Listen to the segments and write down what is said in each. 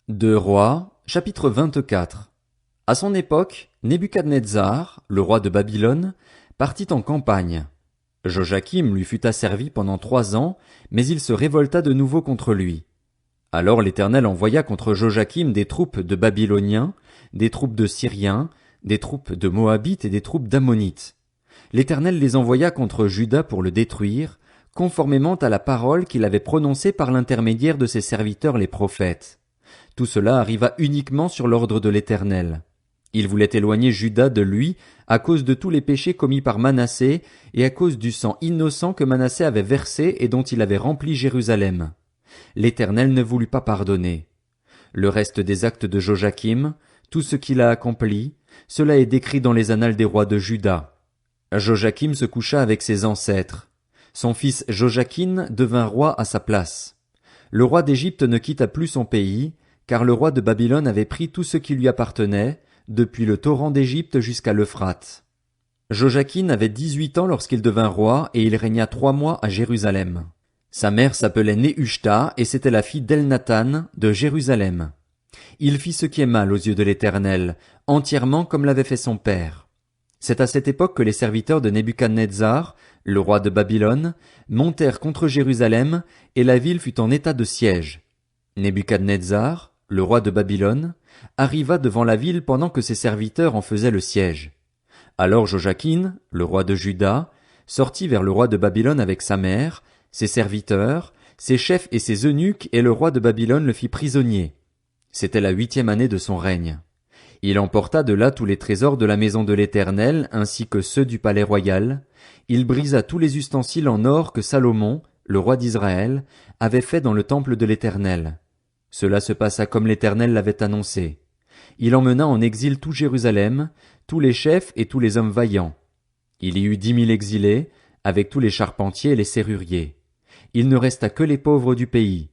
Deux Rois, chapitre 24. À son époque, Nebuchadnezzar, le roi de Babylone, partit en campagne. Joachim lui fut asservi pendant 3 ans, mais il se révolta de nouveau contre lui. Alors l'Éternel envoya contre Joachim des troupes de Babyloniens, des troupes de Syriens, des troupes de Moabites et des troupes d'Ammonites. L'Éternel les envoya contre Juda pour le détruire, conformément à la parole qu'il avait prononcée par l'intermédiaire de ses serviteurs les prophètes. Tout cela arriva uniquement sur l'ordre de l'Éternel. Il voulait éloigner Juda de lui à cause de tous les péchés commis par Manassé et à cause du sang innocent que Manassé avait versé et dont il avait rempli Jérusalem. L'Éternel ne voulut pas pardonner. Le reste des actes de Joachim, tout ce qu'il a accompli, cela est décrit dans les annales des rois de Juda. Joachim se coucha avec ses ancêtres. Son fils Joachim devint roi à sa place. Le roi d'Égypte ne quitta plus son pays, car le roi de Babylone avait pris tout ce qui lui appartenait, depuis le torrent d'Égypte jusqu'à l'Euphrate. Joachim avait 18 ans lorsqu'il devint roi, et il régna 3 mois à Jérusalem. Sa mère s'appelait Nehushta, et c'était la fille d'Elnathan de Jérusalem. Il fit ce qui est mal aux yeux de l'Éternel, entièrement comme l'avait fait son père. C'est à cette époque que les serviteurs de Nebuchadnezzar, le roi de Babylone, montèrent contre Jérusalem, et la ville fut en état de siège. Nebuchadnezzar, le roi de Babylone, arriva devant la ville pendant que ses serviteurs en faisaient le siège. Alors Joachim, le roi de Juda, sortit vers le roi de Babylone avec sa mère, ses serviteurs, ses chefs et ses eunuques, et le roi de Babylone le fit prisonnier. C'était la 8e année de son règne. Il emporta de là tous les trésors de la maison de l'Éternel, ainsi que ceux du palais royal. Il brisa tous les ustensiles en or que Salomon, le roi d'Israël, avait fait dans le temple de l'Éternel. Cela se passa comme l'Éternel l'avait annoncé. Il emmena en exil tout Jérusalem, tous les chefs et tous les hommes vaillants. Il y eut 10 000 exilés, avec tous les charpentiers et les serruriers. Il ne resta que les pauvres du pays.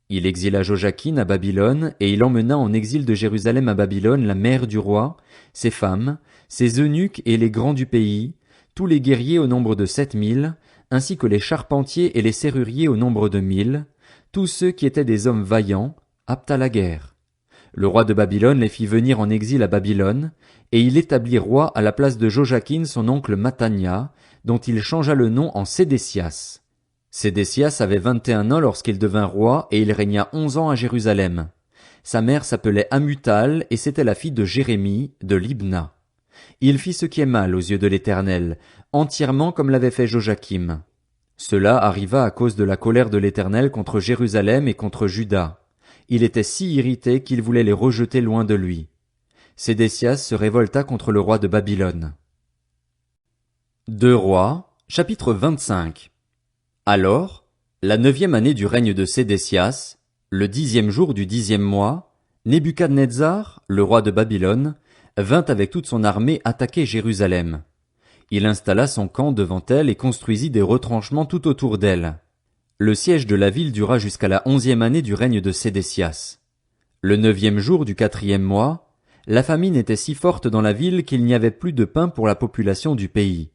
Il exila Joachim à Babylone, et il emmena en exil de Jérusalem à Babylone la mère du roi, ses femmes, ses eunuques et les grands du pays, tous les guerriers au nombre de 7 000, ainsi que les charpentiers et les serruriers au nombre de 1 000, tous ceux qui étaient des hommes vaillants, aptes à la guerre. Le roi de Babylone les fit venir en exil à Babylone, et il établit roi à la place de Joachim son oncle Mathania, dont il changea le nom en Sédécias. Sédécias avait 21 ans lorsqu'il devint roi, et il régna 11 ans à Jérusalem. Sa mère s'appelait Amutal, et c'était la fille de Jérémie, de Libna. Il fit ce qui est mal aux yeux de l'Éternel, entièrement comme l'avait fait Joachim. Cela arriva à cause de la colère de l'Éternel contre Jérusalem et contre Juda. Il était si irrité qu'il voulait les rejeter loin de lui. Sédécias se révolta contre le roi de Babylone. Deux Rois, chapitre 25. Alors, la 9e année du règne de Sédécias, le 10e jour du 10e mois, Nebuchadnezzar, le roi de Babylone, vint avec toute son armée attaquer Jérusalem. Il installa son camp devant elle et construisit des retranchements tout autour d'elle. Le siège de la ville dura jusqu'à la 11e année du règne de Sédécias. Le 9e jour du 4e mois, la famine était si forte dans la ville qu'il n'y avait plus de pain pour la population du pays.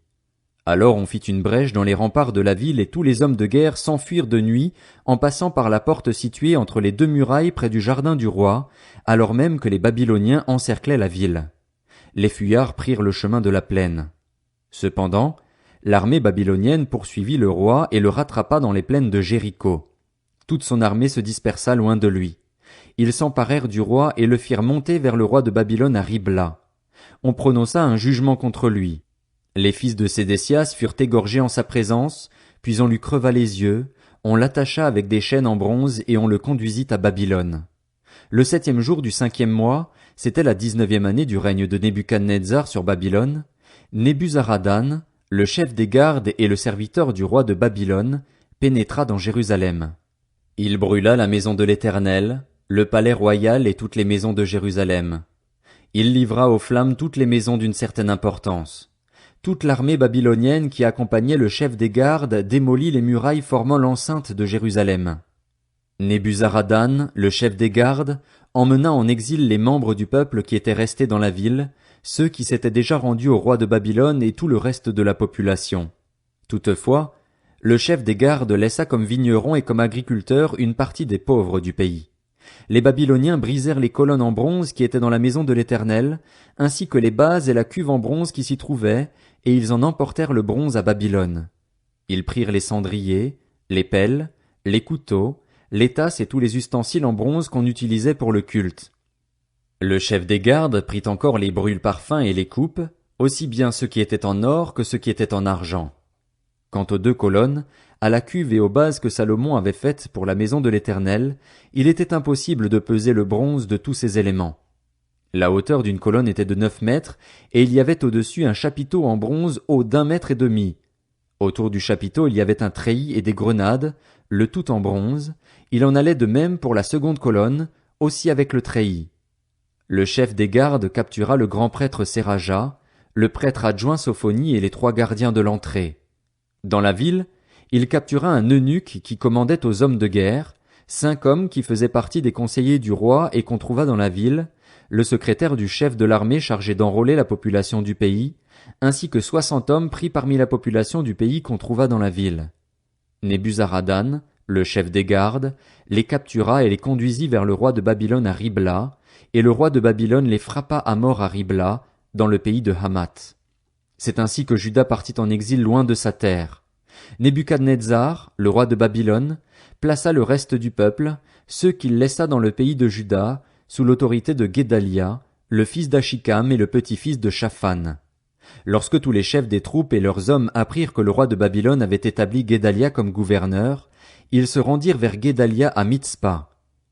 Alors on fit une brèche dans les remparts de la ville et tous les hommes de guerre s'enfuirent de nuit en passant par la porte située entre les 2 murailles près du jardin du roi, alors même que les Babyloniens encerclaient la ville. Les fuyards prirent le chemin de la plaine. Cependant, l'armée babylonienne poursuivit le roi et le rattrapa dans les plaines de Jéricho. Toute son armée se dispersa loin de lui. Ils s'emparèrent du roi et le firent monter vers le roi de Babylone à Ribla. On prononça un jugement contre lui. Les fils de Sédécias furent égorgés en sa présence, puis on lui creva les yeux, on l'attacha avec des chaînes en bronze et on le conduisit à Babylone. Le 7e jour du 5e mois, c'était la 19e année du règne de Nebuchadnezzar sur Babylone, Nebuzaradan, le chef des gardes et le serviteur du roi de Babylone, pénétra dans Jérusalem. Il brûla la maison de l'Éternel, le palais royal et toutes les maisons de Jérusalem. Il livra aux flammes toutes les maisons d'une certaine importance. Toute l'armée babylonienne qui accompagnait le chef des gardes démolit les murailles formant l'enceinte de Jérusalem. Nebuzaradan, le chef des gardes, emmena en exil les membres du peuple qui étaient restés dans la ville, ceux qui s'étaient déjà rendus au roi de Babylone et tout le reste de la population. Toutefois, le chef des gardes laissa comme vignerons et comme agriculteurs une partie des pauvres du pays. Les Babyloniens brisèrent les colonnes en bronze qui étaient dans la maison de l'Éternel, ainsi que les bases et la cuve en bronze qui s'y trouvaient, et ils en emportèrent le bronze à Babylone. Ils prirent les cendriers, les pelles, les couteaux, les tasses et tous les ustensiles en bronze qu'on utilisait pour le culte. Le chef des gardes prit encore les brûle-parfums et les coupes, aussi bien ceux qui étaient en or que ceux qui étaient en argent. Quant aux 2 colonnes, à la cuve et aux bases que Salomon avait faites pour la maison de l'Éternel, il était impossible de peser le bronze de tous ces éléments. La hauteur d'une colonne était de 9 mètres, et il y avait au-dessus un chapiteau en bronze haut d'1,5 mètre. Autour du chapiteau il y avait un treillis et des grenades, le tout en bronze. Il en allait de même pour la seconde colonne, aussi avec le treillis. Le chef des gardes captura le grand prêtre Séraja, le prêtre adjoint Sophonie et les 3 gardiens de l'entrée. Dans la ville, il captura un eunuque qui commandait aux hommes de guerre, 5 hommes qui faisaient partie des conseillers du roi et qu'on trouva dans la ville, le secrétaire du chef de l'armée chargé d'enrôler la population du pays, ainsi que 60 hommes pris parmi la population du pays qu'on trouva dans la ville. Nebuzaradan, le chef des gardes, les captura et les conduisit vers le roi de Babylone à Ribla, et le roi de Babylone les frappa à mort à Ribla, dans le pays de Hamath. C'est ainsi que Juda partit en exil loin de sa terre. Nebuchadnezzar, le roi de Babylone, plaça le reste du peuple, ceux qu'il laissa dans le pays de Juda, sous l'autorité de Guédalia, le fils d'Achikam et le petit-fils de Shaphan. Lorsque tous les chefs des troupes et leurs hommes apprirent que le roi de Babylone avait établi Guédalia comme gouverneur, ils se rendirent vers Guédalia à Mitzpa.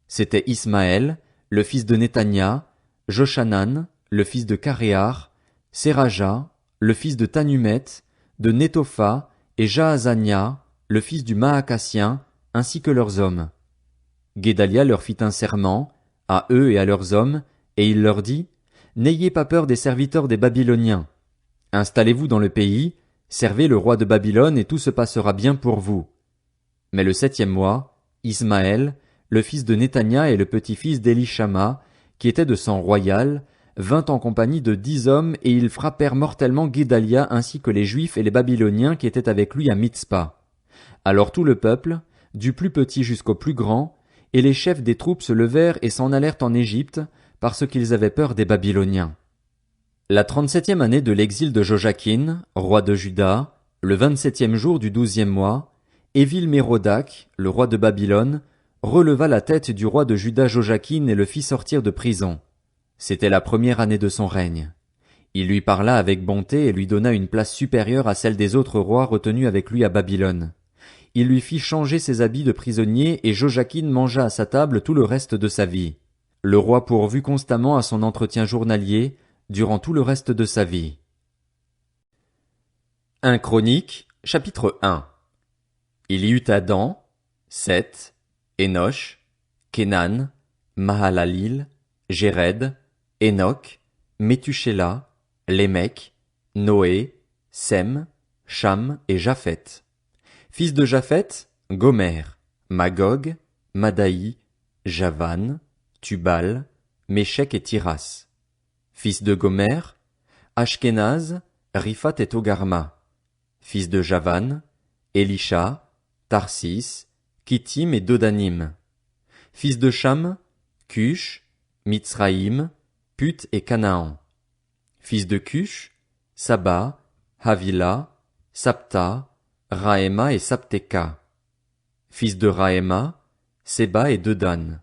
C'étaient Ismaël, le fils de Netania, Joshanan, le fils de Caréar, Séraja, le fils de Tanumet, de Netopha, et Jaazania, le fils du Maakassien, ainsi que leurs hommes. Guédalia leur fit un serment, à eux et à leurs hommes, et il leur dit, « N'ayez pas peur des serviteurs des Babyloniens. Installez-vous dans le pays, servez le roi de Babylone et tout se passera bien pour vous. » Mais le 7e mois, Ismaël, le fils de Netania et le petit-fils d'Élishama, qui était de sang royal, vint en compagnie de 10 hommes et ils frappèrent mortellement Guédalia ainsi que les Juifs et les Babyloniens qui étaient avec lui à Mitzpa. Alors tout le peuple, du plus petit jusqu'au plus grand, et les chefs des troupes se levèrent et s'en allèrent en Égypte, parce qu'ils avaient peur des Babyloniens. La 37e année de l'exil de Jojakin, roi de Juda, le 27e jour du 12e mois, Évil-Mérodach, le roi de Babylone, releva la tête du roi de Juda Jojakin et le fit sortir de prison. C'était la première année de son règne. Il lui parla avec bonté et lui donna une place supérieure à celle des autres rois retenus avec lui à Babylone. Il lui fit changer ses habits de prisonnier et Jojakin mangea à sa table tout le reste de sa vie. Le roi pourvut constamment à son entretien journalier durant tout le reste de sa vie. 1 Chroniques, chapitre 1. Il y eut Adam, Seth, Énosh, Kénan, Mahalalil, Jéred, Enoch, Méthusélah, Lémec, Noé, Sem, Cham et Japheth. Fils de Japheth, Gomer, Magog, Madaï, Javan, Tubal, Méchec et Tiras. Fils de Gomer, Ashkenaz, Riphat et Togarma. Fils de Javan, Elisha, Tarsis, Kittim et Dodanim. Fils de Cham, Cush, Mitzraïm, Put et Canaan. Fils de Cush, Saba, Havila, Sapta, Raéma et Sapteka. Fils de Raéma, Séba et Dedan.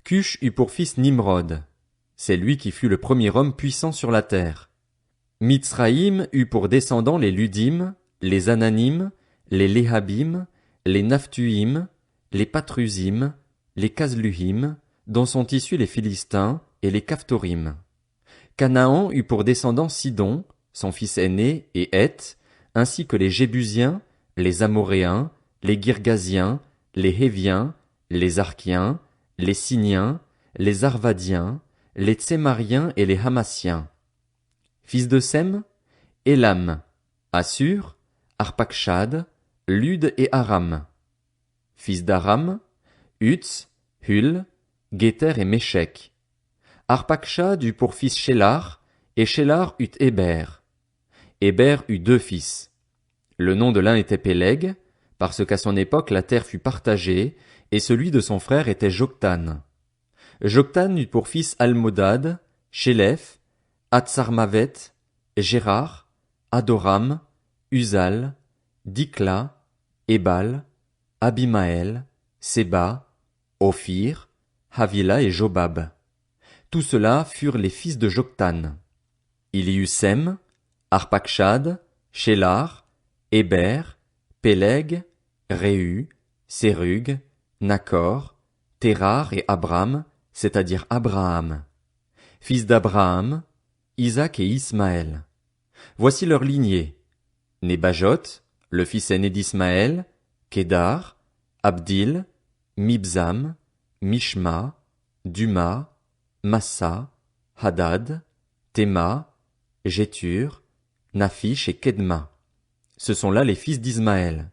Cush eut pour fils Nimrod. C'est lui qui fut le premier homme puissant sur la terre. Mitzraïm eut pour descendants les Ludim, les Ananim, les Léhabim, les Naphtuim, les Patrusim, les Casluhim, dont sont issus les Philistins, et les Caphtorim. Canaan eut pour descendants Sidon, son fils aîné, et Heth, ainsi que les Jébusiens, les Amoréens, les Girgasiens, les Héviens, les Arkiens, les Siniens, les Arvadiens, les Tsémariens et les Hamassiens. Fils de Sem, Élam, Assur, Arpakshad, Lud et Aram. Fils d'Aram, Uts, Hul, Guéter et Méchec. Arpakshad eut pour fils Shélar, et Shélar eut Héber. Héber eut 2 fils. Le nom de l'un était Péleg, parce qu'à son époque la terre fut partagée, et celui de son frère était Joktan. Joktan eut pour fils Almodad, Shélef, Hatsarmavet, Gérard, Adoram, Uzal, Dikla, Ébal, Abimaël, Séba, Ophir, Havila et Jobab. Tous ceux-là furent les fils de Joktan. Il y eut Sem, Arpakshad, Shélar, Héber, Péleg, Réhu, Sérug, Nakor, Térar et Abram, c'est-à-dire Abraham. Fils d'Abraham, Isaac et Ismaël. Voici leur lignée. Nébajot, le fils aîné d'Ismaël, Kédar, Abdil, Mibzam, Mishma, Duma, Massa, Hadad, Théma, Jétur, Naphish et Kedma. Ce sont là les fils d'Ismaël.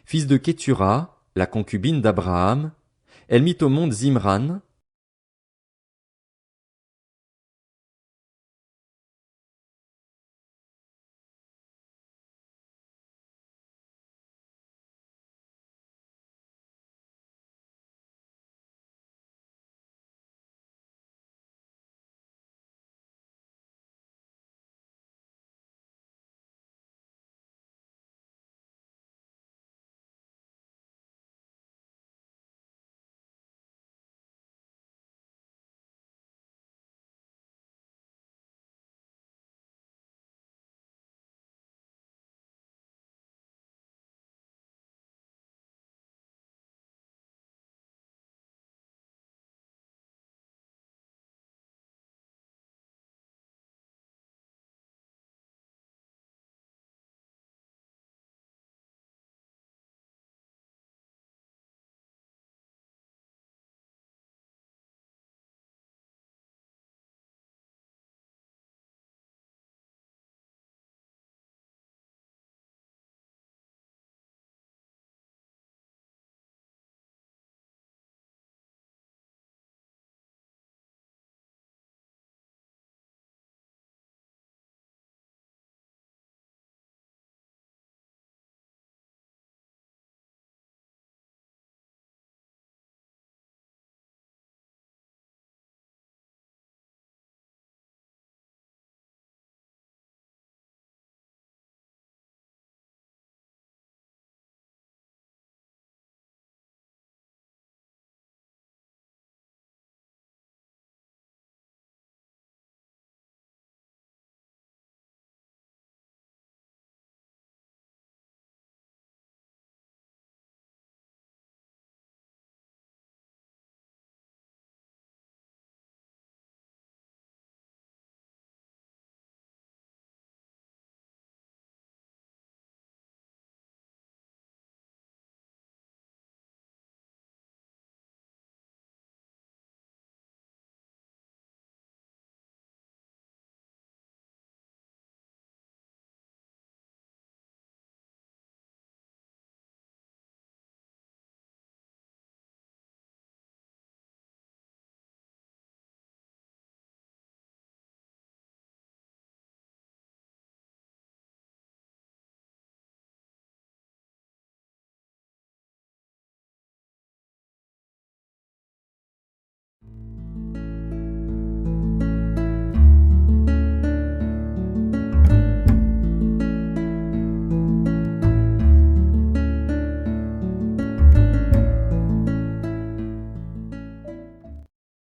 Fils de Kétura, la concubine d'Abraham, elle mit au monde Zimran,